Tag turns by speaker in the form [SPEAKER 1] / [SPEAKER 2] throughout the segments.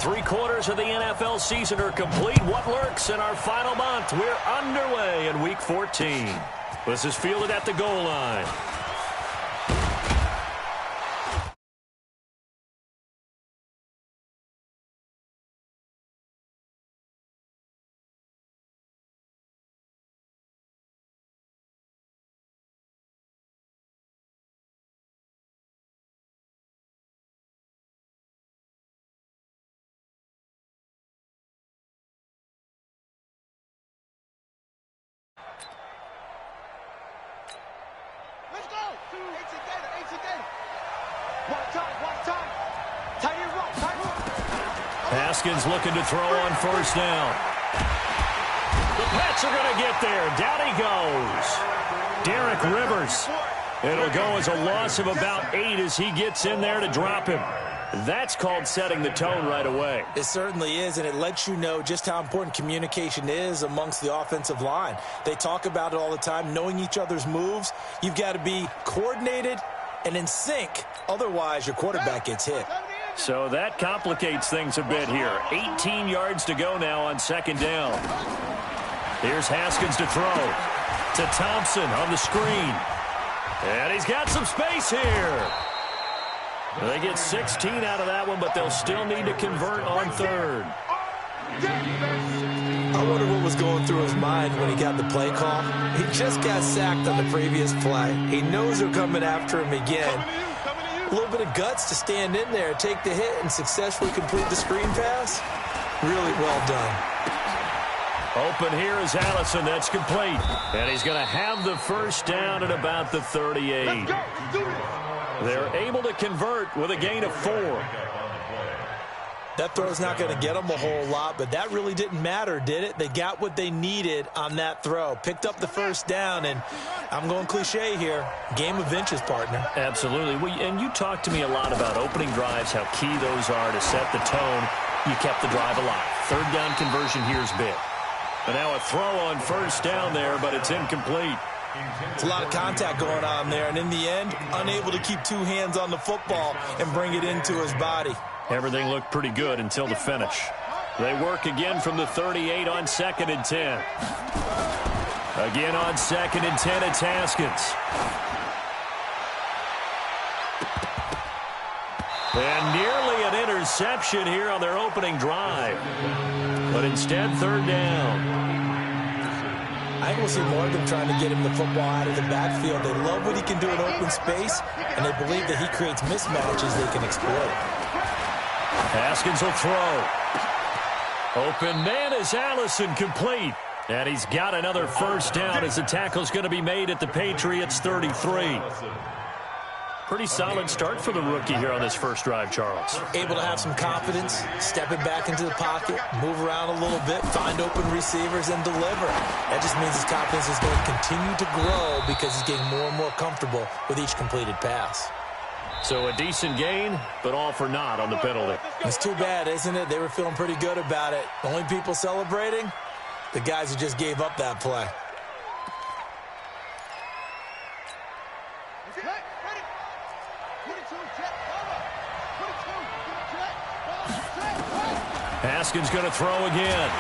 [SPEAKER 1] 3/4 of the NFL season are complete. What lurks in our final month? We're underway in Week 14. This is fielded at the goal line. Haskins looking to throw on first down. The Pats are going to get there. Down he goes. Derek Rivers. It'll go as a loss of about 8 as he gets in there to drop him. That's called setting the tone right away.
[SPEAKER 2] It certainly is, and it lets you know just how important communication is amongst the offensive line. They talk about it all the time, knowing each other's moves. You've got to be coordinated and in sync. Otherwise, your quarterback gets hit.
[SPEAKER 1] So that complicates things a bit here. 18 yards to go now on second down. Here's Haskins to throw. To Thompson on the screen. And he's got some space here. They get 16 out of that one, but they'll still need to convert on third.
[SPEAKER 2] I wonder what was going through his mind when he got the play call. He just got sacked on the previous play. He knows they're coming after him again. A little bit of guts to stand in there, take the hit, and successfully complete the screen pass. Really well done.
[SPEAKER 1] Open here is Allison. That's complete. And he's going to have the first down at about the 38. They're able to convert with a gain of 4.
[SPEAKER 2] That throw's not going to get them a whole lot, but that really didn't matter, did it? They got what they needed on that throw. Picked up the first down, and I'm going cliche here. Game of inches, partner.
[SPEAKER 1] Absolutely. And you talked to me a lot about opening drives, how key those are to set the tone. You kept the drive alive. Third down conversion here is big. And now a throw on first down there, but it's incomplete.
[SPEAKER 2] It's a lot of contact going on there, and in the end, unable to keep 2 hands on the football and bring it into his body.
[SPEAKER 1] Everything looked pretty good until the finish. They work again from the 38 on 2nd and 10. Again on 2nd and 10, it's Haskins. And nearly an interception here on their opening drive. But instead, third down.
[SPEAKER 2] I think we'll see more of them trying to get him the football out of the backfield. They love what he can do in open space, and they believe that he creates mismatches they can exploit.
[SPEAKER 1] Haskins will throw. Open man is Allison, complete. And he's got another first down as the tackle's going to be made at the Patriots' 33. Pretty solid start for the rookie here on this first drive, Charles.
[SPEAKER 2] Able to have some confidence, stepping back into the pocket, move around a little bit, find open receivers, and deliver. That just means his confidence is going to continue to grow because he's getting more and more comfortable with each completed pass.
[SPEAKER 1] So a decent gain, but all for naught on the penalty.
[SPEAKER 2] It's too bad, isn't it? They were feeling pretty good about it. The only people celebrating, the guys who just gave up that play.
[SPEAKER 1] Haskins going to throw again.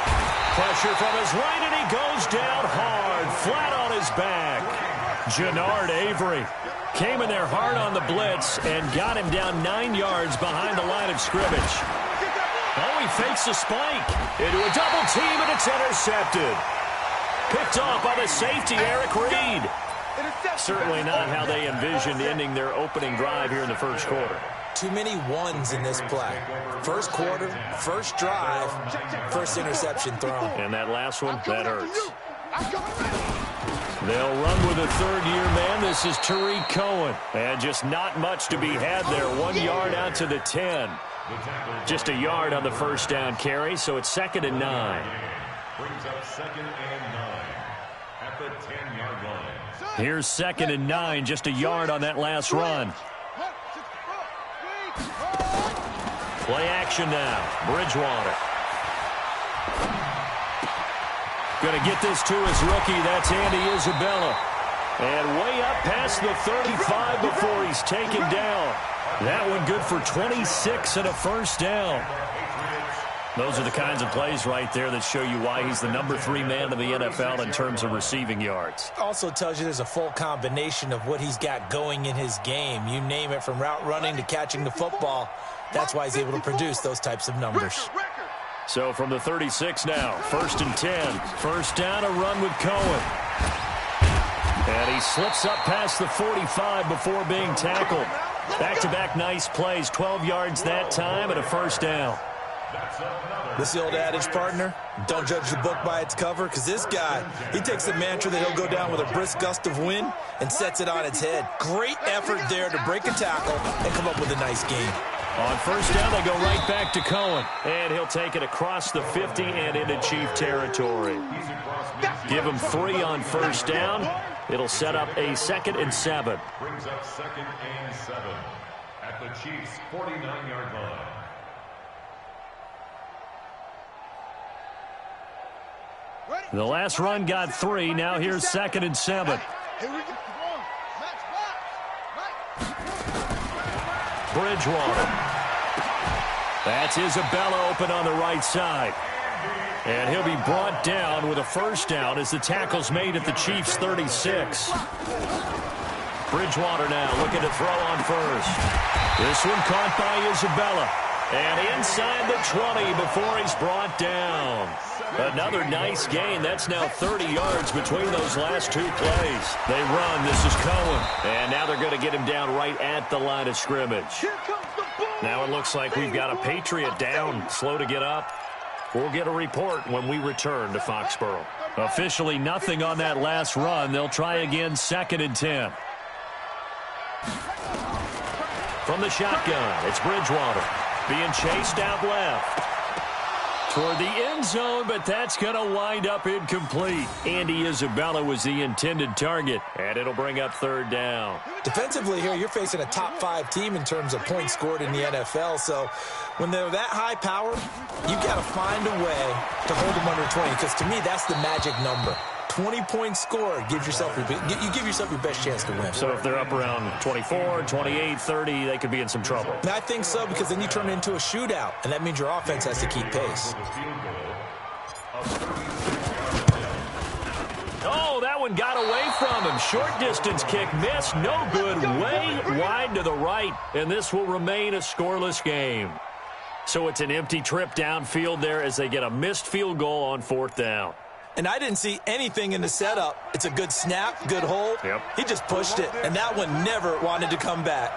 [SPEAKER 1] Pressure from his right, and he goes down hard, flat on his back. Jannard Avery came in there hard on the blitz and got him down 9 yards behind the line of scrimmage. Oh, he fakes a spike into a double team, and it's intercepted. Picked off by the safety, Eric Reed. Certainly not how they envisioned ending their opening drive here in the first quarter.
[SPEAKER 2] Too many ones in this play. First quarter, first drive, first interception thrown.
[SPEAKER 1] And that last one, that hurts. They'll run with a third-year man. This is Tariq Cohen. And just not much to be had there. 1 yard out to the 10. Just a yard on the first down carry, so it's 2nd and 9.
[SPEAKER 3] Brings up 2nd and 9 at the 10-yard line.
[SPEAKER 1] Here's 2nd and 9, just a yard on that last run. Play action now. Bridgewater. Going to get this to his rookie. That's Andy Isabella. And way up past the 35 before he's taken down. That one good for 26 and a first down. Those are the kinds of plays right there that show you why he's the #3 man in the NFL in terms of receiving yards.
[SPEAKER 2] Also tells you there's a full combination of what he's got going in his game. You name it, from route running to catching the football. That's why he's able to produce those types of numbers.
[SPEAKER 1] So from the 36 now, 1st and 10. First down, a run with Cohen. And he slips up past the 45 before being tackled. Back-to-back nice plays, 12 yards that time and a first down.
[SPEAKER 2] This is the old adage, partner. Don't judge the book by its cover, because this guy, he takes the mantra that he'll go down with a brisk gust of wind and sets it on its head. Great effort there to break a tackle and come up with a nice game.
[SPEAKER 1] On first down, they go right back to Cohen. And he'll take it across the 50 and into Chief territory. Give him 3 on first down. It'll set up a 2nd and 7.
[SPEAKER 3] Brings up 2nd and 7 at the Chiefs' 49-yard line.
[SPEAKER 1] The last run got 3. Now here's 2nd and 7. Bridgewater. That's Isabella open on the right side. And he'll be brought down with a first down as the tackle's made at the Chiefs' 36. Bridgewater now looking to throw on first. This one caught by Isabella. And inside the 20 before he's brought down. Another nice gain. That's now 30 yards between those last 2 plays. They run. This is Cohen. And now they're going to get him down right at the line of scrimmage. Now it looks like we've got a Patriot down, slow to get up. We'll get a report when we return to Foxborough. Officially nothing on that last run. They'll try again, 2nd and 10. From the shotgun, it's Bridgewater. Being chased out left. Toward the end zone, but that's going to wind up incomplete. Andy Isabella was the intended target, and it'll bring up 3rd down.
[SPEAKER 2] Defensively here, you're facing a top 5 team in terms of points scored in the NFL, so when they're that high power, you've got to find a way to hold them under 20, because to me, that's the magic number. 20 points scored gives yourself you give yourself your best chance to win.
[SPEAKER 1] So if they're up around 24, 28, 30, they could be in some trouble.
[SPEAKER 2] And I think so, because then you turn it into a shootout, and that means your offense has to keep pace.
[SPEAKER 1] Oh, that one got away from him. Short distance kick missed. No good. Way wide to the right. And this will remain a scoreless game. So it's an empty trip downfield there as they get a missed field goal on 4th down.
[SPEAKER 2] And I didn't see anything in the setup. It's a good snap, good hold.
[SPEAKER 1] Yep.
[SPEAKER 2] He just pushed it, and that one never wanted to come back.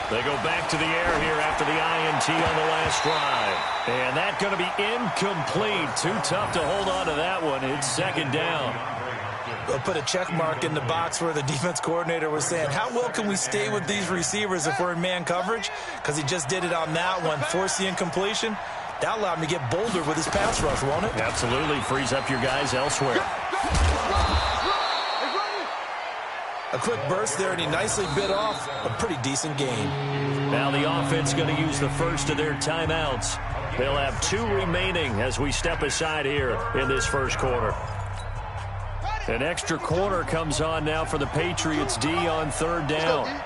[SPEAKER 1] They go back to the air here after the INT on the last drive. And that's going to be incomplete. Too tough to hold on to that one. It's 2nd down.
[SPEAKER 2] They'll put a check mark in the box where the defense coordinator was saying, how well can we stay with these receivers if we're in man coverage? Because he just did it on that one, forced the incompletion. That allowed him to get bolder with his pass rush, won't it?
[SPEAKER 1] Absolutely. Frees up your guys elsewhere.
[SPEAKER 2] A quick burst there, and he nicely bit off a pretty decent gain.
[SPEAKER 1] Now the offense going to use the first of their timeouts. They'll have 2 remaining as we step aside here in this first quarter. An extra quarter comes on now for the Patriots D on 3rd down.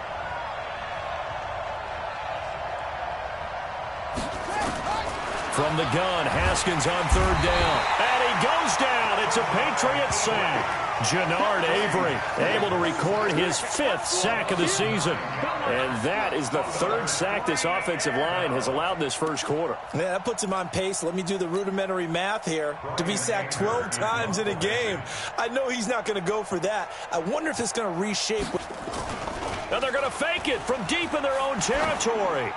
[SPEAKER 1] From the gun, Haskins on 3rd down. And he goes down. It's a Patriot sack. Jannard Avery able to record his 5th sack of the season. And that is the 3rd sack this offensive line has allowed in this first quarter.
[SPEAKER 2] Yeah, that puts him on pace. Let me do the rudimentary math here. To be sacked 12 times in a game. I know he's not going to go for that. I wonder if it's going to reshape.
[SPEAKER 1] Now they're going to fake it from deep in their own territory.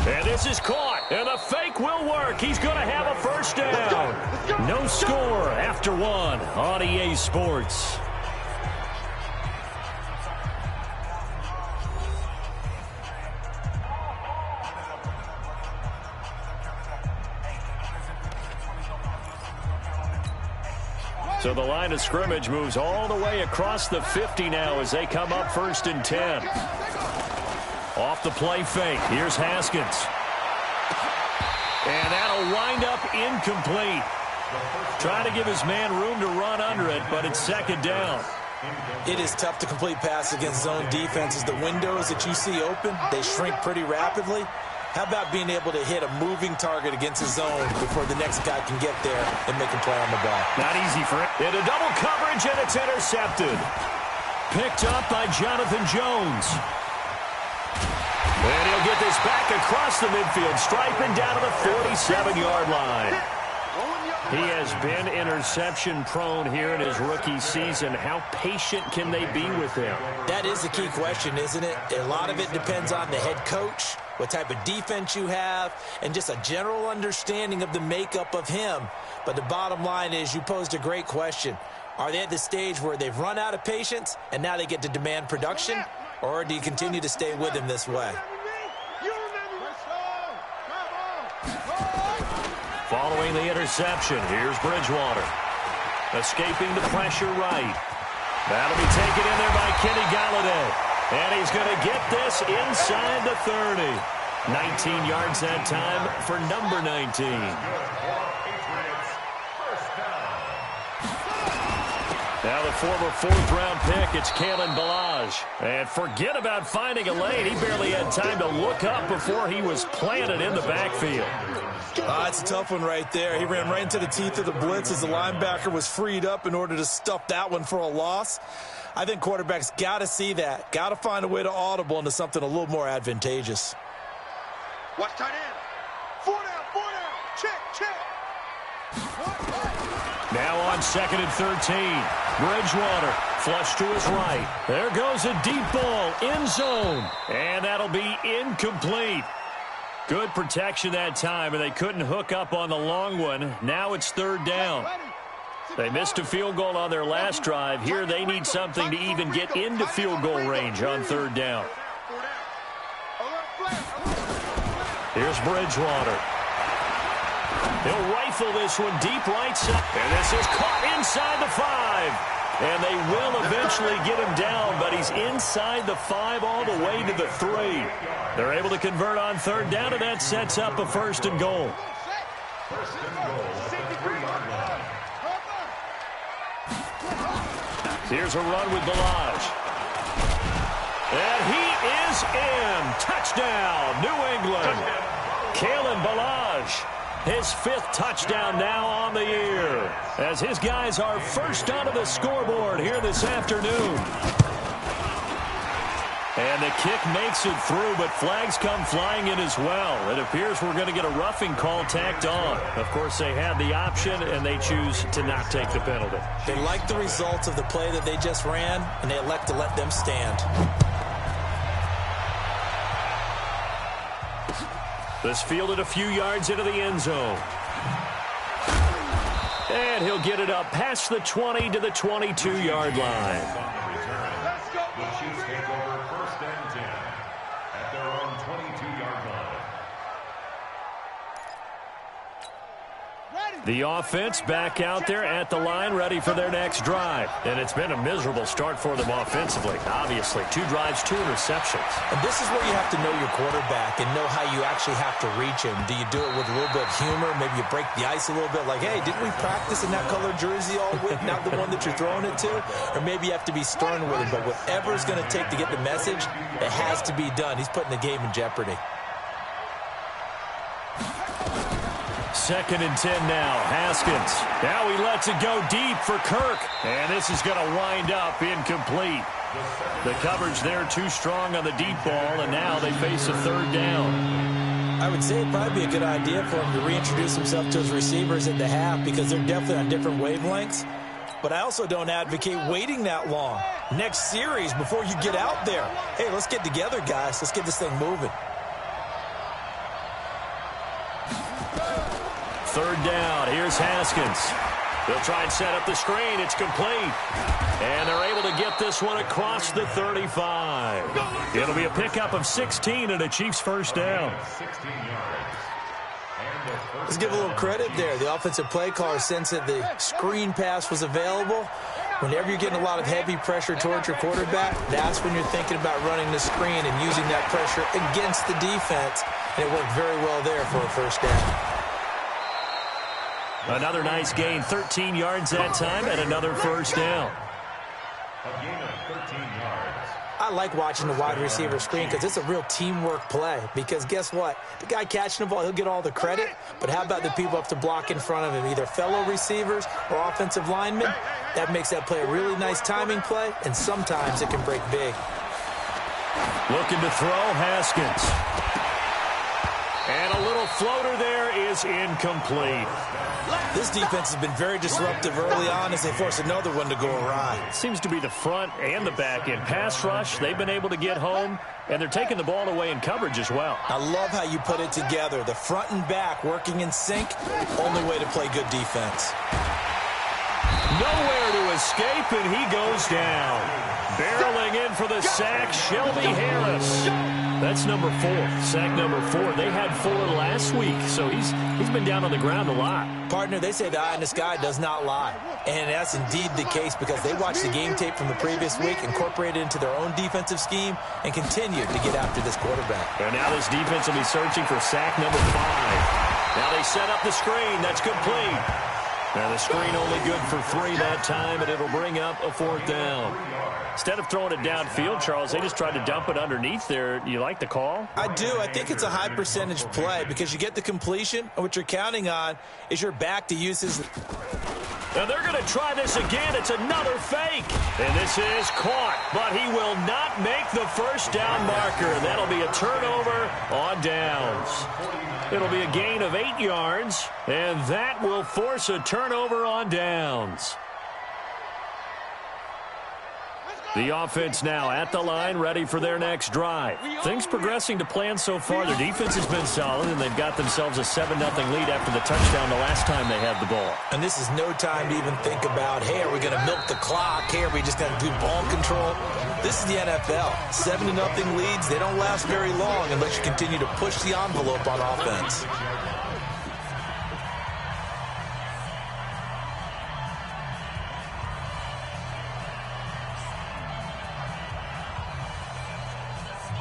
[SPEAKER 1] And this is caught, and the fake will work. He's going to have a first down. No score after 1 on EA Sports. So the line of scrimmage moves all the way across the 50 now as they come up 1st and 10. Off the play fake. Here's Haskins. And that'll wind up incomplete. Trying to give his man room to run under it, but it's 2nd down.
[SPEAKER 2] It is tough to complete passes against zone defenses. The windows that you see open, they shrink pretty rapidly. How about being able to hit a moving target against his zone before the next guy can get there and make a play on the ball?
[SPEAKER 1] Not easy for him. Into double coverage, and it's intercepted. Picked up by Jonathan Jones. And he'll get this back across the midfield stripe and down to the 47-yard line. He has been interception-prone here in his rookie season. How patient can they be with him?
[SPEAKER 2] That is the key question, isn't it? A lot of it depends on the head coach, what type of defense you have, and just a general understanding of the makeup of him. But the bottom line is you posed a great question. Are they at the stage where they've run out of patience and now they get to demand production? Or do you continue to stay with him this way?
[SPEAKER 1] Following the interception, here's Bridgewater. Escaping the pressure right. That'll be taken in there by Kenny Galladay. And he's going to get this inside the 30. 19 yards that time for number 19. Now the former fourth-round pick, it's Kalen Ballage. And forget about finding a lane. He barely had time to look up before he was planted in the backfield.
[SPEAKER 2] It's a tough one right there. He ran right into the teeth of the blitz as the linebacker was freed up in order to stuff that one for a loss. I think quarterbacks got to see that. Got to find a way to audible into something a little more advantageous.
[SPEAKER 4] Watch tight end. 4 down. Check.
[SPEAKER 1] Now on 2nd and 13. Bridgewater flush to his right. There goes a deep ball, end zone. And that'll be incomplete. Good protection that time, and they couldn't hook up on the long one. Now it's 3rd down. They missed a field goal on their last drive. Here they need something to even get into field goal range on 3rd down. Here's Bridgewater. He'll rifle this one deep right side. And this is caught inside the 5. And they will eventually get him down, but he's inside the 5 all the way to the 3. They're able to convert on 3rd down, and that sets up a 1st and goal. Here's a run with Ballage. And he is in. Touchdown, New England. Kalen Ballage. His 5th touchdown now on the year, as his guys are first onto the scoreboard here this afternoon. And the kick makes it through, but flags come flying in as well. It appears we're going to get a roughing call tacked on. Of course, they had the option, and they choose to not take the penalty.
[SPEAKER 2] They like the results of the play that they just ran, and they elect to let them stand.
[SPEAKER 1] This fielded a few yards into the end zone. And he'll get it up past the 20 to the 22-yard line.
[SPEAKER 3] The Chiefs take over 1st and 10 at their own 22-yard line.
[SPEAKER 1] The offense back out there at the line, ready for their next drive. And it's been a miserable start for them offensively. Obviously, 2 drives, 2 interceptions.
[SPEAKER 2] And this is where you have to know your quarterback and know how you actually have to reach him. Do you do it with a little bit of humor? Maybe you break the ice a little bit, like, hey, didn't we practice in that colored jersey all week, not the one that you're throwing it to? Or maybe you have to be stern with him. But whatever it's going to take to get the message, it has to be done. He's putting the game in jeopardy.
[SPEAKER 1] 2nd and 10 now. Haskins. Now he lets it go deep for Kirk. And this is going to wind up incomplete. The coverage there too strong on the deep ball, and now they face a 3rd down.
[SPEAKER 2] I would say it'd probably be a good idea for him to reintroduce himself to his receivers at the half because they're definitely on different wavelengths. But I also don't advocate waiting that long. Next series, before you get out there, hey, let's get together, guys. Let's get this thing moving.
[SPEAKER 1] 3rd down. Here's Haskins. They'll try and set up the screen. It's complete. And they're able to get this one across the 35. It'll be a pickup of 16 and a Chiefs 1st down.
[SPEAKER 2] Let's give a little credit there. The offensive play caller sensed that the screen pass was available. Whenever you're getting a lot of heavy pressure towards your quarterback, that's when you're thinking about running the screen and using that pressure against the defense. And it worked very well there for a 1st down.
[SPEAKER 1] Another nice gain, 13 yards that time, and another 1st down.
[SPEAKER 3] A gain of 13 yards.
[SPEAKER 2] I like watching the wide receiver screen because it's a real teamwork play. Because guess what? The guy catching the ball, he'll get all the credit. But how about the people up to block in front of him, either fellow receivers or offensive linemen? That makes that play a really nice timing play, and sometimes it can break big.
[SPEAKER 1] Looking to throw, Haskins. And a little floater there is incomplete.
[SPEAKER 2] This defense has been very disruptive early on as they force another one to go awry.
[SPEAKER 1] Seems to be the front and the back end. Pass rush, they've been able to get home, and they're taking the ball away in coverage as well.
[SPEAKER 2] I love how you put it together. The front and back working in sync, only way to play good defense.
[SPEAKER 1] Nowhere to escape, and he goes down. Barreling in for the sack, Shelby Harris. That's number 4, sack number 4. They had 4 last week, so he's been down on the ground a lot.
[SPEAKER 2] Partner, they say the eye in the sky does not lie. And that's indeed the case because they watched the game tape from the previous week, incorporated it into their own defensive scheme, and continued to get after this quarterback.
[SPEAKER 1] And now this defense will be searching for sack number 5. Now they set up the screen. That's complete. Now the screen only good for 3 that time, and it'll bring up a 4th down. Instead of throwing it downfield, Charles, they just tried to dump it underneath there. You like the call?
[SPEAKER 2] I do. I think it's a high percentage play because you get the completion, and what you're counting on is your back to use his...
[SPEAKER 1] Now they're going to try this again. It's another fake. And this is caught, but he will not make the first down marker. That'll be a turnover on downs. It'll be a gain of 8 yards, and that will force a turnover on downs. The offense now at the line, ready for their next drive. Things progressing to plan so far. Their defense has been solid, and they've got themselves a 7-0 lead after the touchdown the last time they had the ball.
[SPEAKER 2] And this is no time to even think about, hey, are we going to milk the clock? Hey, are we just going to do ball control? This is the NFL. 7-0 leads, they don't last very long unless you continue to push the envelope on offense.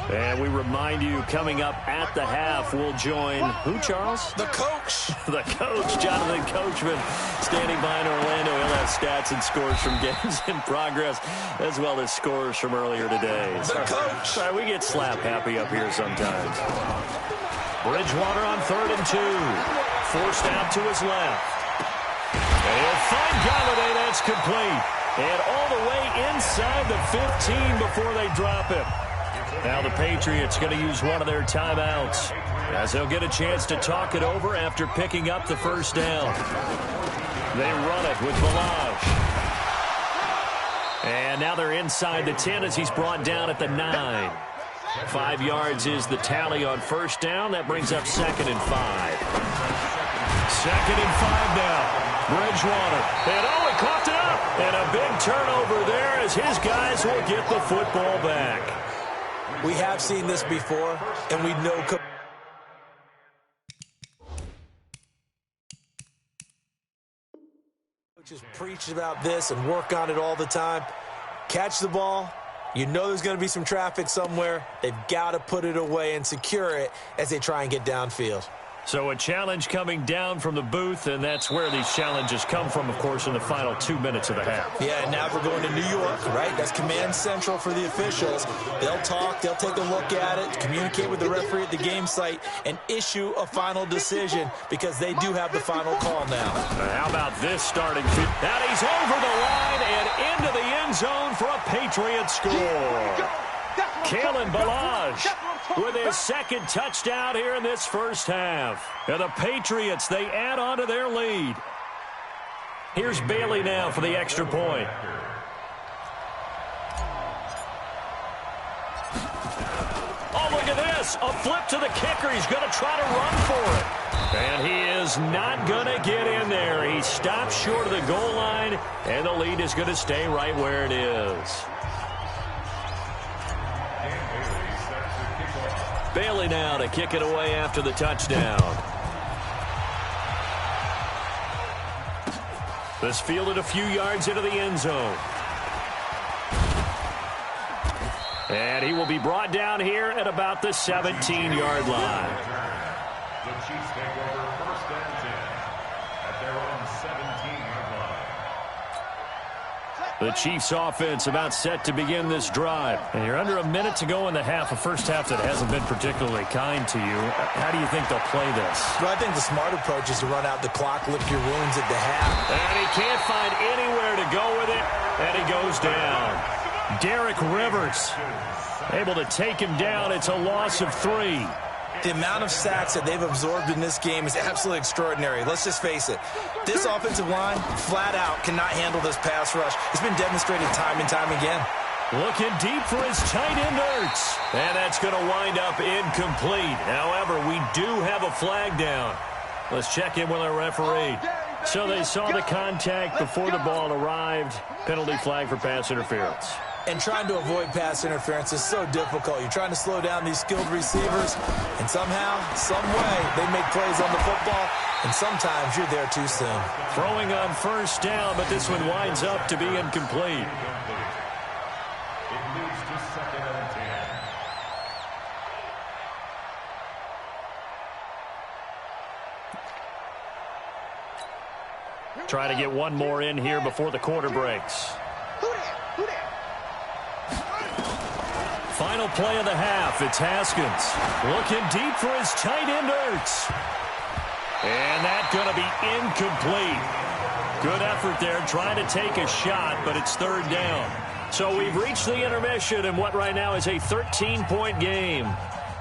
[SPEAKER 1] And we remind you, coming up at the half, we'll join who, Charles?
[SPEAKER 2] The coach.
[SPEAKER 1] The coach, Jonathan Coachman, standing by in Orlando. He'll have stats and scores from games in progress, as well as scores from earlier today.
[SPEAKER 2] The coach.
[SPEAKER 1] Sorry, we get slap happy up here sometimes. Bridgewater on 3rd and 2. Forced out to his left. And he'll find Galladay. That's complete. And all the way inside the 15 before they drop it. Now the Patriots going to use one of their timeouts as they'll get a chance to talk it over after picking up the first down. They run it with Balaj. And now they're inside the 10 as he's brought down at the 9. 5 yards is the tally on first down. That brings up 2nd and 5. 2nd and 5 now. Bridgewater. And he coughed it up. And a big turnover there as his guys will get the football back.
[SPEAKER 2] We have seen this before, and we know coaches preach about this and work on it all the time. Catch the ball. You know there's going to be some traffic somewhere. They've got to put it away and secure it as they try and get downfield.
[SPEAKER 1] So a challenge coming down from the booth, and that's where these challenges come from, of course, in the final 2 minutes of the half.
[SPEAKER 2] Yeah, and now we're going to New York, right? That's command central for the officials. They'll talk, they'll take a look at it, communicate with the referee at the game site, and issue a final decision because they do have the final call now.
[SPEAKER 1] How about this starting field? Now he's over the line and into the end zone for a Patriot score. Kalen Balaj with his 2nd touchdown here in this first half. And the Patriots, they add on to their lead. Here's Bailey now for the extra point. Oh, look at this. A flip to the kicker. He's going to try to run for it. And he is not going to get in there. He stops short of the goal line, and the lead is going to stay right where it is. Bailey now to kick it away after the touchdown. This fielded a few yards into the end zone. And he will be brought down here at about the 17-yard line.
[SPEAKER 3] The Chiefs take over 1st and 10 at their own 17-yard line.
[SPEAKER 1] The Chiefs offense about set to begin this drive. And you're under a minute to go in the half, a first half that hasn't been particularly kind to you. How do you think they'll play this?
[SPEAKER 2] Well, I think the smart approach is to run out the clock, lick your wounds at the half.
[SPEAKER 1] And he can't find anywhere to go with it, and he goes down. Derek Rivers able to take him down. It's a loss of 3.
[SPEAKER 2] The amount of sacks that they've absorbed in this game is absolutely extraordinary. Let's just face it. This offensive line, flat out, cannot handle this pass rush. It's been demonstrated time and time again.
[SPEAKER 1] Looking deep for his tight end, Ertz. And that's going to wind up incomplete. However, we do have a flag down. Let's check in with our referee. So they saw the contact before the ball arrived. Penalty flag for pass interference.
[SPEAKER 2] And trying to avoid pass interference is so difficult. You're trying to slow down these skilled receivers, and somehow, some way, they make plays on the football, and sometimes you're there too soon.
[SPEAKER 1] Throwing on first down, but this one winds up to be incomplete.
[SPEAKER 3] It moves to 2nd and 10.
[SPEAKER 1] Try to get one more in here before the quarter breaks. Final play of the half. It's Haskins looking deep for his tight end, Ertz. And that's going to be incomplete. Good effort there trying to take a shot, but it's 3rd down. So we've reached the intermission in what right now is a 13-point game.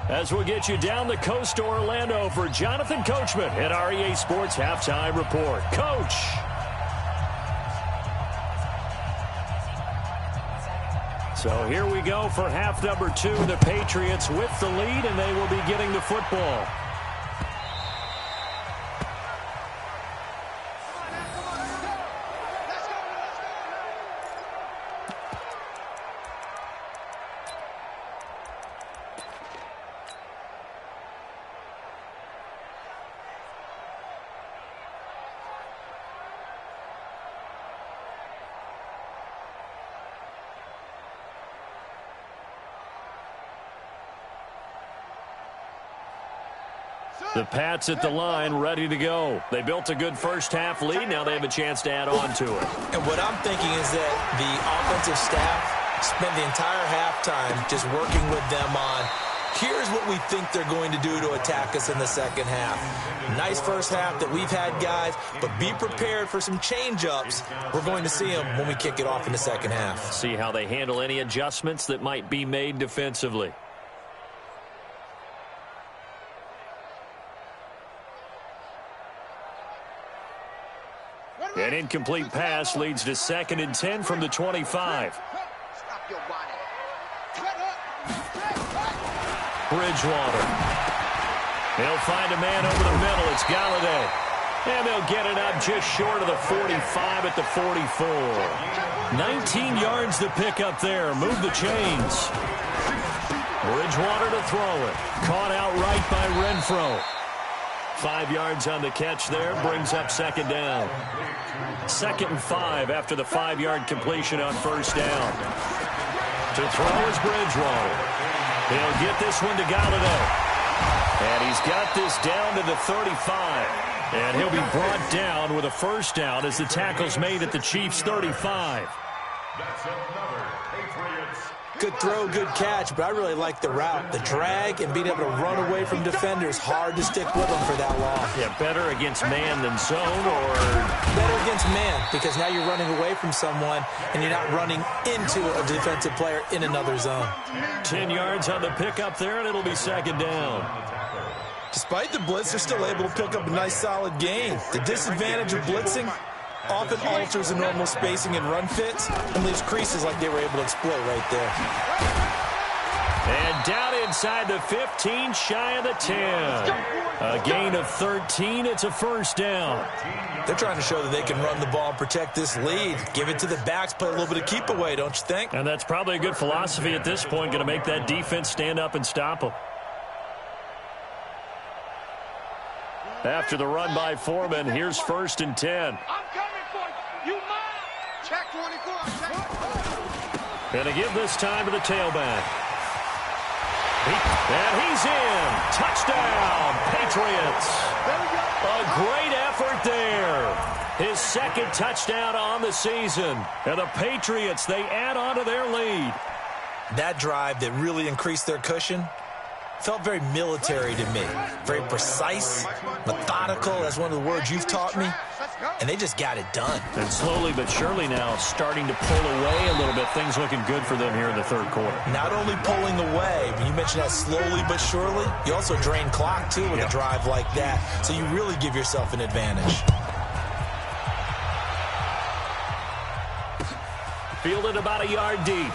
[SPEAKER 1] As we'll get you down the coast to Orlando for Jonathan Coachman at our EA Sports Halftime Report. Coach. So here we go for half number 2. The Patriots with the lead, and they will be getting the football. The Pats at the line, ready to go. They built a good first-half lead. Now they have a chance to add on to it.
[SPEAKER 2] And what I'm thinking is that the offensive staff spent the entire halftime just working with them on, here's what we think they're going to do to attack us in the second half. Nice first half that we've had, guys, but be prepared for some change-ups. We're going to see them when we kick it off in the second half.
[SPEAKER 1] See how they handle any adjustments that might be made defensively. An incomplete pass leads to 2nd and 10 from the 25. Bridgewater. They'll find a man over the middle. It's Galladay. And they'll get it up just short of the 45 at the 44. 19 yards to pick up there. Move the chains. Bridgewater to throw it. Caught out right by Renfro. 5 yards on the catch there. Brings up 2nd down. 2nd and 5 after the 5-yard completion on first down. To throw is Bridgewater. He'll get this one to Galladay. And he's got this down to the 35. And he'll be brought down with a first down as the tackle's made at the Chiefs' 35.
[SPEAKER 3] That's another Patriots.
[SPEAKER 2] Good throw, good catch, but I really like the route. The drag and being able to run away from defenders. Hard to stick with them for that long.
[SPEAKER 1] Yeah, better against man than zone, or
[SPEAKER 2] better against man, because now you're running away from someone and you're not running into a defensive player in another zone.
[SPEAKER 1] 10 yards on the pickup there, and it'll be 2nd down.
[SPEAKER 2] Despite the blitz, they're still able to pick up a nice, solid gain. The disadvantage of blitzing often alters the normal spacing and run fits and leaves creases like they were able to exploit right there.
[SPEAKER 1] And down inside the 15, shy of the 10. A gain of 13. It's a first down.
[SPEAKER 2] They're trying to show that they can run the ball and protect this lead. Give it to the backs, play a little bit of keep away, don't you think?
[SPEAKER 1] And that's probably a good philosophy at this point, going to make that defense stand up and stop them. After the run by Foreman, here's 1st and 10.
[SPEAKER 4] I'm coming for you. You mine. Check 24. Check.
[SPEAKER 1] Going to give this time to the tailback. And he's in. Touchdown, Patriots. A great effort there. His second touchdown on the season. And the Patriots, they add on to their lead.
[SPEAKER 2] That drive that really increased their cushion felt very military to me. Very precise, methodical. That's one of the words you've taught me. And they just got it done.
[SPEAKER 1] And slowly but surely now starting to pull away a little bit. Things looking good for them here in the third quarter.
[SPEAKER 2] Not only pulling away, but you mentioned that slowly but surely, you also drain clock, too, with a drive like that. So you really give yourself an advantage.
[SPEAKER 1] Fielded about a yard deep.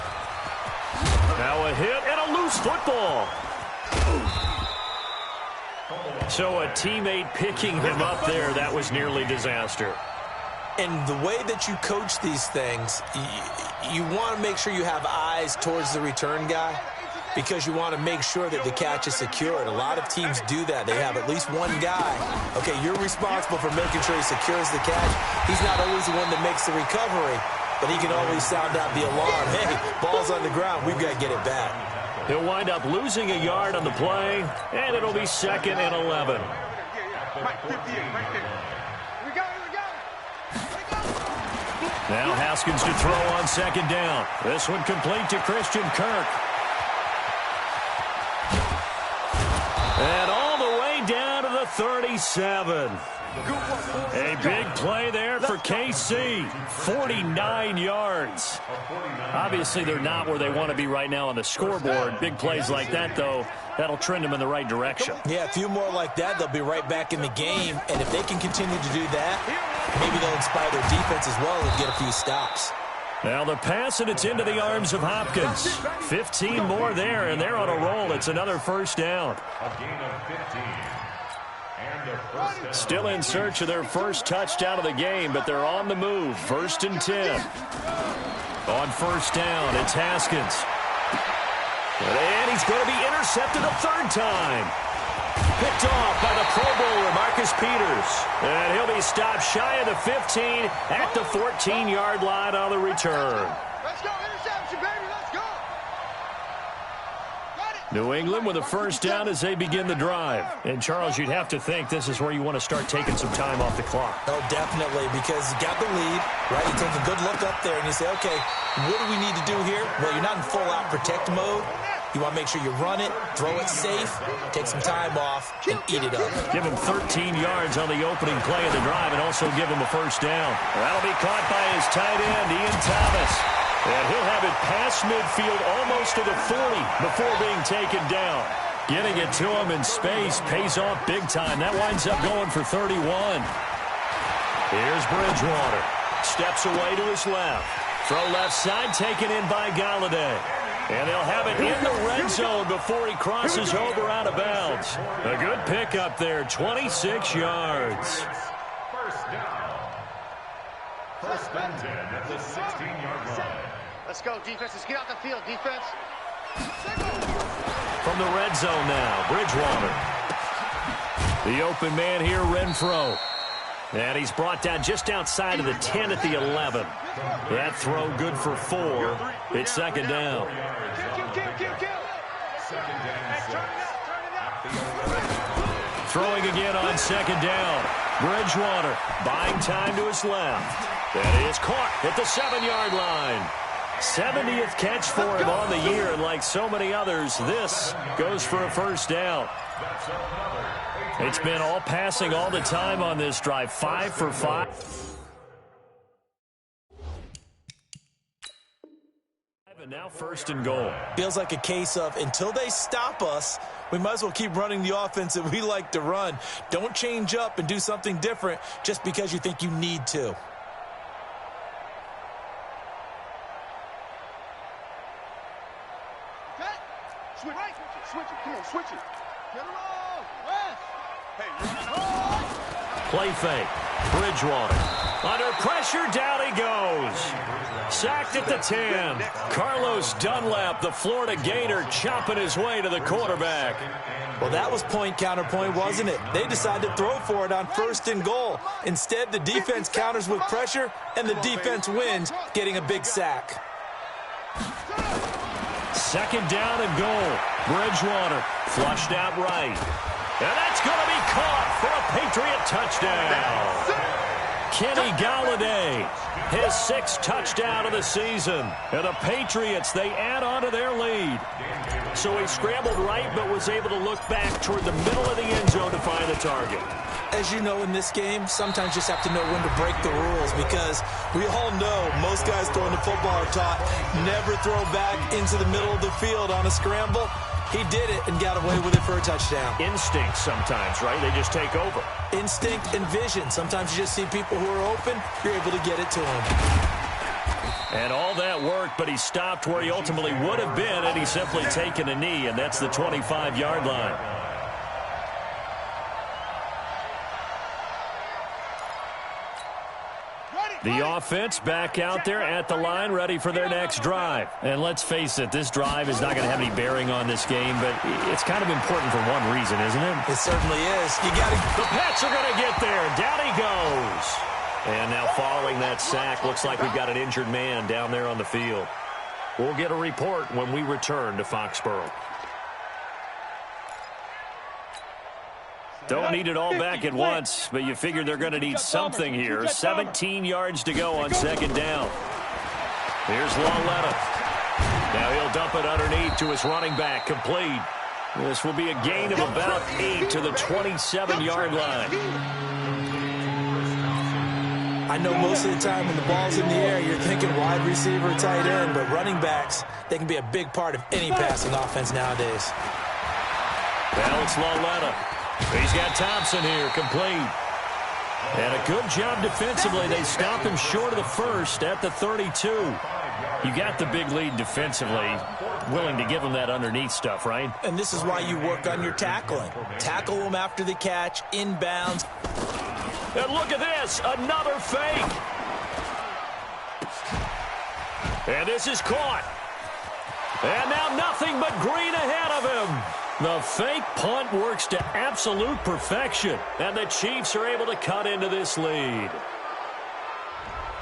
[SPEAKER 1] Now a hit and a loose football. So a teammate picking him up there, that was nearly disaster.
[SPEAKER 2] And the way that you coach these things, you want to make sure you have eyes towards the return guy because you want to make sure that the catch is secured. A lot of teams do that. They have at least one guy. Okay, you're responsible for making sure he secures the catch. He's not always the one that makes the recovery, but he can always sound out the alarm. Hey, ball's on the ground. We've got to get it back.
[SPEAKER 1] He'll wind up losing a yard on the play, and it'll be 2nd and 11. Now Haskins to throw on 2nd down. This one complete to Christian Kirk. And all the way down to the 37. A big play there for KC. 49 yards. Obviously, they're not where they want to be right now on the scoreboard. Big plays like that, though, that'll trend them in the right direction.
[SPEAKER 2] Yeah, a few more like that, they'll be right back in the game. And if they can continue to do that, maybe they'll inspire their defense as well and get a few stops.
[SPEAKER 1] Now the pass, and it's into the arms of Hopkins. 15 more there, and they're on a roll. It's another first down.
[SPEAKER 3] A gain of 15.
[SPEAKER 1] Still in search of their first touchdown of the game, but they're on the move. 1st and 10. On 1st down, it's Haskins. And he's going to be intercepted a 3rd time. Picked off by the Pro Bowler, Marcus Peters. And he'll be stopped shy of the 15 at the 14-yard line on the return.
[SPEAKER 4] Let's go, interception, baby, let's go.
[SPEAKER 1] New England with a first down as they begin the drive. And, Charles, you'd have to think this is where you want to start taking some time off the clock.
[SPEAKER 2] Oh, definitely, because you got the lead, right? You take a good look up there and you say, okay, what do we need to do here? Well, you're not in full-out protect mode. You want to make sure you run it, throw it safe, take some time off, and eat it up.
[SPEAKER 1] Give him 13 yards on the opening play of the drive and also give him a first down. That'll be caught by his tight end, Ian Thomas. And he'll have it past midfield almost to the 40 before being taken down. Getting it to him in space pays off big time. That winds up going for 31. Here's Bridgewater. Steps away to his left. Throw left side taken in by Galladay. And they'll have it in the red zone before he crosses over out of bounds. A good pickup there, 26 yards.
[SPEAKER 3] First down. 1st and 10 at the 16-yard line.
[SPEAKER 4] Let's go, defense. Let's get out the field, defense.
[SPEAKER 1] From the red zone now, Bridgewater. The open man here, Renfro. And he's brought down just outside of the 10 at the 11. That throw good for 4. It's 2nd down.
[SPEAKER 4] Kill.
[SPEAKER 3] 2nd down.
[SPEAKER 1] Throwing again on 2nd down. Bridgewater buying time to his left. That is caught at the 7-yard line. 70th catch for him on the year, and like so many others, this goes for a first down. It's been all passing all the time on this drive. 5 for 5. And now 1st and goal.
[SPEAKER 2] Feels like a case of until they stop us, we might as well keep running the offense that we like to run. Don't change up and do something different just because you think you need to.
[SPEAKER 4] Switch it. Come on, switch it. Get it on. West.
[SPEAKER 1] Play fake. Bridgewater. Under pressure, down he goes. Sacked at the 10. Carlos Dunlap, the Florida Gator, chopping his way to the quarterback.
[SPEAKER 2] Well, that was point counterpoint, wasn't it? They decided to throw for it on 1st and goal. Instead, the defense counters with pressure, and the defense wins, getting a big sack.
[SPEAKER 1] 2nd down and goal. Bridgewater flushed out right. And that's going to be caught for a Patriot touchdown. Kenny Galladay, his 6th touchdown of the season. And the Patriots, they add on to their lead. So he scrambled right, but was able to look back toward the middle of the end zone to find the target.
[SPEAKER 2] As you know, in this game, sometimes you just have to know when to break the rules, because we all know most guys throwing the football are taught never throw back into the middle of the field on a scramble. He did it and got away with it for a touchdown.
[SPEAKER 1] Instinct sometimes, right? They just take over.
[SPEAKER 2] Instinct and vision. Sometimes you just see people who are open, you're able to get it to them.
[SPEAKER 1] And all that worked, but he stopped where he ultimately would have been, and he's simply taken a knee, and that's the 25-yard line. The offense back out there at the line, ready for their next drive. And let's face it, this drive is not going to have any bearing on this game, but it's kind of important for one reason, isn't it?
[SPEAKER 2] It certainly is. You got to.
[SPEAKER 1] The Pats are going to get there. Down he goes. And now following that sack, looks like we've got an injured man down there on the field. We'll get a report when we return to Foxborough. Don't need it all back at once, but you figure they're going to need something here. 17 yards to go on 2nd down. Here's Lawletta. Now he'll dump it underneath to his running back, complete. This will be a gain of about 8 to the 27-yard line.
[SPEAKER 2] I know most of the time when the ball's in the air, you're thinking wide receiver, tight end, but running backs, they can be a big part of any passing offense nowadays.
[SPEAKER 1] Well, it's Lawletta. He's got Thompson here, complete. And a good job defensively. They stop him short of the first at the 32. You got the big lead defensively. Willing to give him that underneath stuff, right?
[SPEAKER 2] And this is why you work on your tackling. Tackle him after the catch, inbounds.
[SPEAKER 1] And look at this, another fake. And this is caught. And now nothing but green ahead of him. The fake punt works to absolute perfection, and the Chiefs are able to cut into this lead.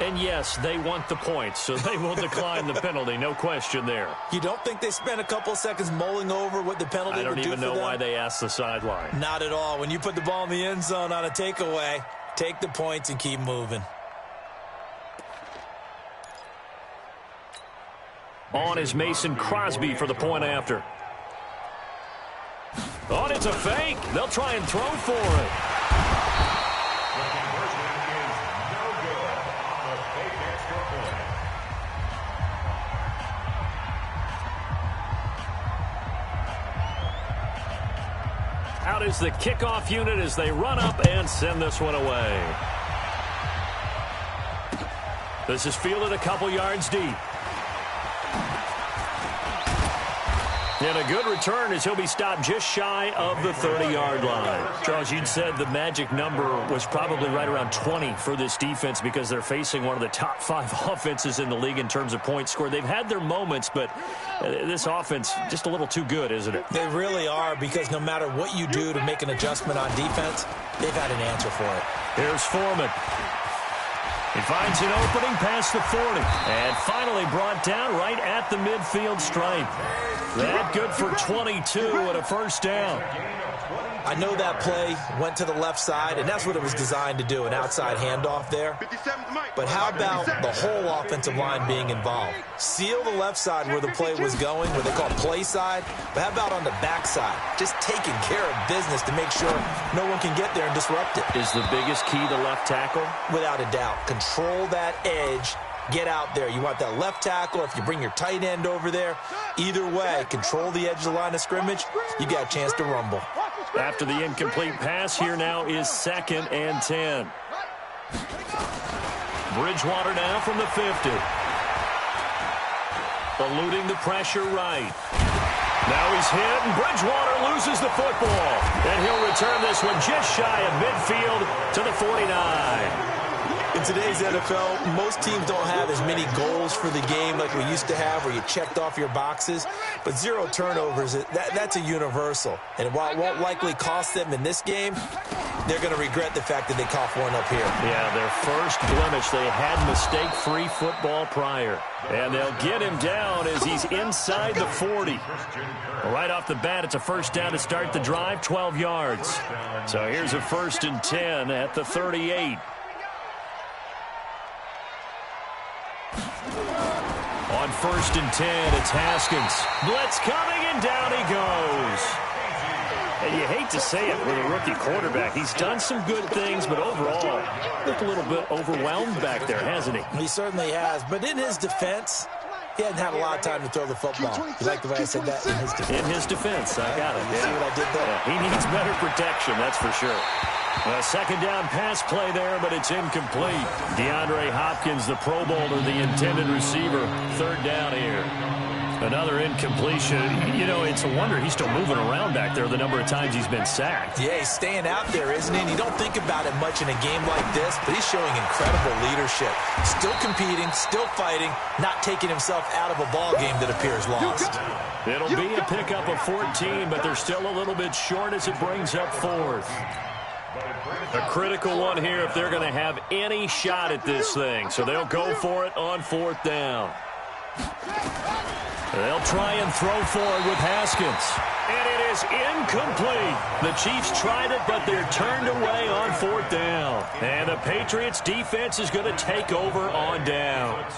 [SPEAKER 1] And yes, they want the points, so they will decline the penalty, no question there.
[SPEAKER 2] You don't think they spent a couple seconds mulling over what the penalty would do for them?
[SPEAKER 1] I don't even know why they asked the sideline.
[SPEAKER 2] Not at all. When you put the ball in the end zone on a takeaway, take the points and keep moving.
[SPEAKER 1] On is Mason Crosby for the point after. Oh, it's a fake. They'll try and throw for it.
[SPEAKER 3] The conversion is no good on the fake extra point.
[SPEAKER 1] Out is the kickoff unit as they run up and send this one away. This is fielded a couple yards deep. And a good return as he'll be stopped just shy of the 30-yard line. Charles, you'd said the magic number was probably right around 20 for this defense because they're facing one of the top 5 offenses in the league in terms of points scored. They've had their moments, but this offense just a little too good, isn't it?
[SPEAKER 2] They really are, because no matter what you do to make an adjustment on defense, they've had an answer for it.
[SPEAKER 1] Here's Foreman. He finds an opening past the 40. And finally brought down right at the midfield stripe. That good for 22 and a first down.
[SPEAKER 2] I know that play went to the left side, and that's what it was designed to do, an outside handoff there. But how about the whole offensive line being involved? Seal the left side where the play was going, where they call play side, but how about on the back side? Just taking care of business to make sure no one can get there and disrupt it.
[SPEAKER 1] Is the biggest key to left tackle?
[SPEAKER 2] Without a doubt. Control that edge. Get out there. You want that left tackle. If you bring your tight end over there, either way, control the edge of the line of scrimmage, you got a chance to rumble.
[SPEAKER 1] After the incomplete pass, here now is 2nd and 10. Bridgewater now from the 50. Eluding the pressure right. Now he's hit, and Bridgewater loses the football. And he'll return this one just shy of midfield to the 49.
[SPEAKER 2] In today's NFL, most teams don't have as many goals for the game like we used to have, where you checked off your boxes. But 0 turnovers, that's a universal. And while it won't likely cost them in this game, they're going to regret the fact that they coughed one up here.
[SPEAKER 1] Yeah, their first blemish. They had mistake-free football prior. And they'll get him down as he's inside the 40. Right off the bat, it's a first down to start the drive, 12 yards. So here's a 1st and 10 at the 38. On 1st and 10, it's Haskins. Blitz coming, and down he goes. And you hate to say it with a rookie quarterback. He's done some good things, but overall, looked a little bit overwhelmed back there, hasn't he?
[SPEAKER 2] He certainly has. But in his defense, he hasn't had a lot of time to throw the football. You like the way I said that? In his defense.
[SPEAKER 1] In his defense, I got it.
[SPEAKER 2] See what I did there?
[SPEAKER 1] Yeah, he needs better protection, that's for sure. A second down pass play there, but it's incomplete. DeAndre Hopkins, the Pro Bowler, the intended receiver. 3rd down here. Another incompletion. You know, it's a wonder he's still moving around back there the number of times he's been sacked.
[SPEAKER 2] Yeah, he's staying out there, isn't he? And you don't think about it much in a game like this, but he's showing incredible leadership. Still competing, still fighting, not taking himself out of a ball game that appears lost.
[SPEAKER 1] It'll be a pickup of 14, but they're still a little bit short as it brings up 4th. A critical one here if they're going to have any shot at this thing. So they'll go for it on 4th down. They'll try and throw forward with Haskins. And it is incomplete. The Chiefs tried it, but they're turned away on 4th down. And the Patriots defense is going to take over on downs.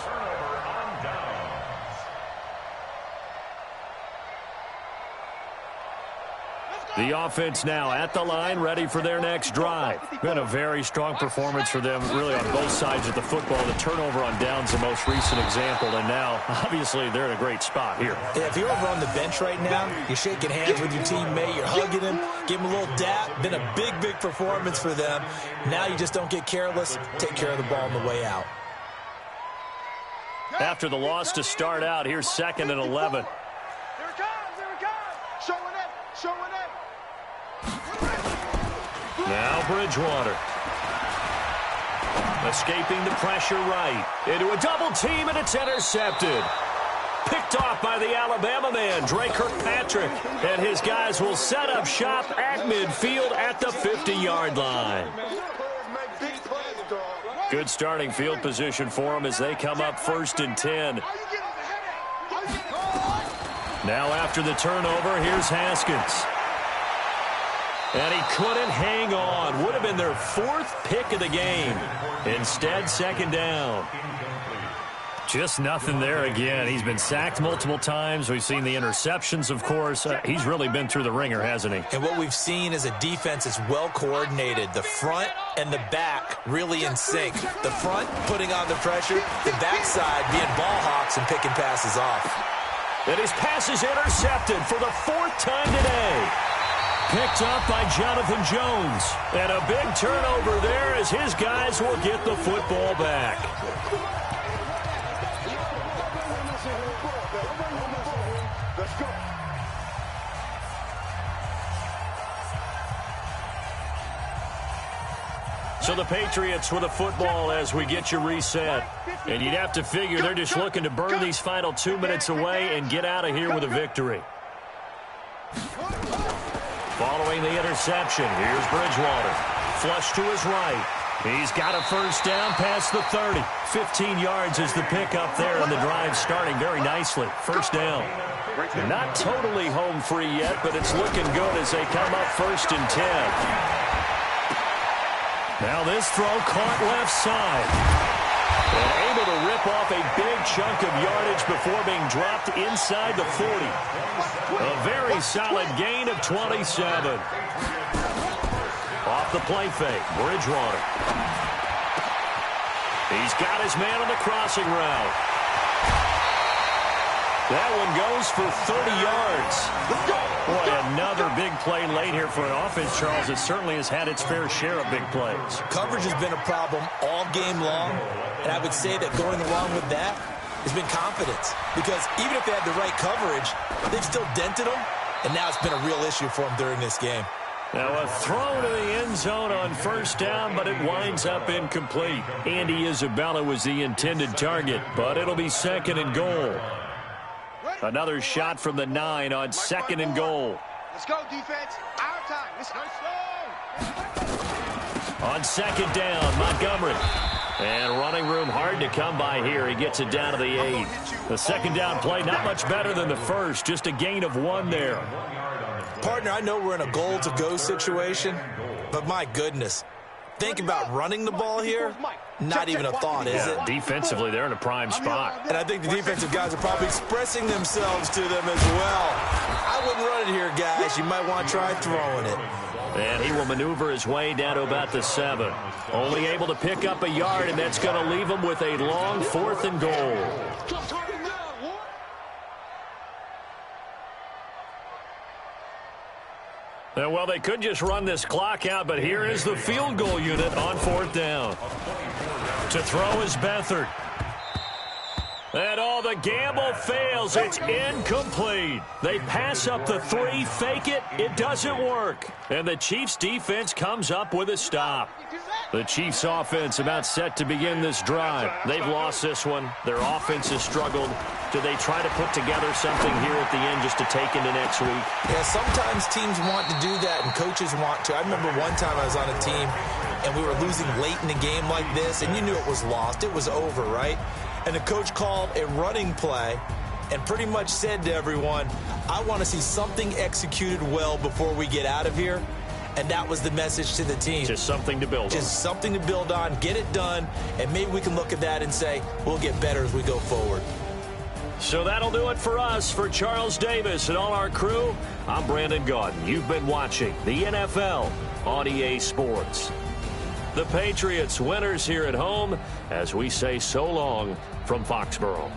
[SPEAKER 1] The offense now at the line, ready for their next drive. Been a very strong performance for them, really, on both sides of the football. The turnover on downs, the most recent example, and now, obviously, they're in a great spot here.
[SPEAKER 2] Yeah, if you're over on the bench right now, you're shaking hands with your teammate, you're hugging him, give him a little dap. Been a big, big performance for them. Now you just don't get careless. Take care of the ball on the way out.
[SPEAKER 1] After the loss to start out, here's 2nd and 11.
[SPEAKER 4] Here it comes. Showing it, showing it.
[SPEAKER 1] Now Bridgewater. Escaping the pressure right. Into a double team, and it's intercepted. Picked off by the Alabama man, Dre Kirkpatrick. And his guys will set up shop at midfield at the 50-yard line. Good starting field position for them as they come up 1st and 10. Now after the turnover, here's Haskins. And he couldn't hang on. Would have been their 4th pick of the game. Instead, 2nd down. Just nothing there again. He's been sacked multiple times. We've seen the interceptions, of course. He's really been through the ringer, hasn't he?
[SPEAKER 2] And what we've seen is a defense that's well coordinated. The front and the back really in sync. The front putting on the pressure, the backside being ball hawks and picking passes off.
[SPEAKER 1] And his pass is intercepted for the 4th time today. Picked up by Jonathan Jones. And a big turnover there as his guys will get the football back.
[SPEAKER 4] Let's go.
[SPEAKER 1] So the Patriots with a football as we get you reset. And you'd have to figure they're just looking to burn these final 2 minutes away and get out of here with a victory. Following the interception, here's Bridgewater. Flush to his right. He's got a 1st down past the 30. 15 yards is the pickup there, and the drive starting very nicely. 1st down. Not totally home free yet, but it's looking good as they come up 1st and 10. Now this throw caught left side. And able to rip off a big chunk of yardage before being dropped inside the 40. A very solid gain of 27. Off the play fake, Bridgewater. He's got his man on the crossing route. That one goes for 30 yards. Boy, another big play late here for an offense, Charles. It certainly has had its fair share of big plays.
[SPEAKER 2] Coverage has been a problem all game long, and I would say that going along with that has been confidence. Because even if they had the right coverage, they've still dented them, and now it's been a real issue for them during this game.
[SPEAKER 1] Now a throw to the end zone on 1st down, but it winds up incomplete. Andy Isabella was the intended target, but it'll be 2nd and goal. Another shot from the 9 on 2nd and goal.
[SPEAKER 4] Let's go, defense. Our time. Let's go.
[SPEAKER 1] On 2nd down, Montgomery. And running room hard to come by here. He gets it down to the 8. The 2nd down play, not much better than the first. Just a gain of 1 there.
[SPEAKER 2] Partner, I know we're in a goal-to-go situation, but my goodness. think about running the ball here, not even a thought, is it?
[SPEAKER 1] Defensively, they're in a prime spot.
[SPEAKER 2] And I think the defensive guys are probably expressing themselves to them as well. I wouldn't run it here, guys. You might want to try throwing it.
[SPEAKER 1] And he will maneuver his way down to about the 7. Only able to pick up a yard, and that's going to leave him with a long 4th and goal. Well, they could just run this clock out, but here is the field goal unit on 4th down. To throw is Beathard. And all the gamble fails. It's incomplete. They pass up the 3, fake it. It doesn't work. And the Chiefs defense comes up with a stop. The Chiefs offense about set to begin this drive. They've lost this one. Their offense has struggled. Do they try to put together something here at the end just to take into next week?
[SPEAKER 2] Yeah, sometimes teams want to do that and coaches want to. I remember one time I was on a team and we were losing late in the game like this, and you knew it was lost. It was over, right? And the coach called a running play and pretty much said to everyone, I want to see something executed well before we get out of here. And that was the message to the team.
[SPEAKER 1] Just something to build on.
[SPEAKER 2] Just something to build on, get it done, and maybe we can look at that and say, we'll get better as we go forward.
[SPEAKER 1] So that'll do it for us. For Charles Davis and all our crew, I'm Brandon Gaudin. You've been watching the NFL on EA Sports. The Patriots winners here at home as we say so long from Foxborough.